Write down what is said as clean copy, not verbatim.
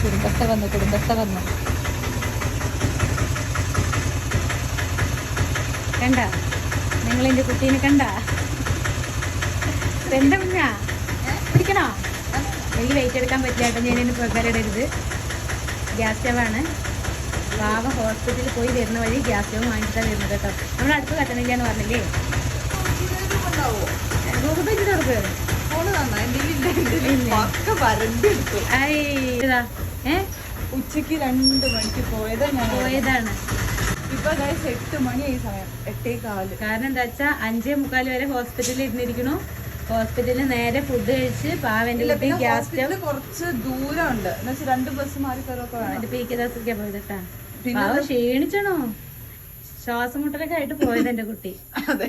കുടുംബസ്ഥ വന്നു കണ്ട നിങ്ങളെന്റെ കുട്ടീനെ കണ്ട എന്താ കുഞ്ഞാ പിടിക്കണോ? എനിക്ക് വെയിറ്റ് എടുക്കാൻ പറ്റില്ല കേട്ടോ. ഞാൻ എന്നെ പ്രകാരമിടരുത്. ഗ്യാസ് സ്റ്റവാണ്. പാവം ഹോസ്പിറ്റലിൽ പോയി വരുന്ന വഴി ഗ്യാസ് സ്റ്റവ് വാങ്ങിച്ചിട്ടാണ് വരുന്നത് കേട്ടോ. നമ്മൾ അടുപ്പ് കട്ടണില്ല എന്ന് പറഞ്ഞില്ലേ? ഗൂഗിൾ പേ ചെയ്ത് കൊടുക്കുക. ഉച്ചക്ക് 2 മണിക്ക് പോയതാണ്. ഇപ്പൊ 8 മണിയായി സമയം, 8:15. കാരണം എന്താ വെച്ചാ 5:45 വരെ ഹോസ്പിറ്റലിൽ ഇരുന്നിരിക്കണു. ഹോസ്പിറ്റലിൽ നേരെ ഫുഡ് കഴിച്ച് പാവന്റെ ഗ്യാസ് സ്റ്റവ് കുറച്ച് ദൂരമുണ്ട്. എന്നുവെച്ചാൽ 2 ബസ് മാറി കയറൊക്കെ വേണം. പീക്കദാസൊക്കെ പോയതാ. പാവ ക്ഷീണിച്ചണോ? ശ്വാസം മുട്ടലൊക്കെ ആയിട്ട് പോയത് എന്റെ കുട്ടി. അതെ.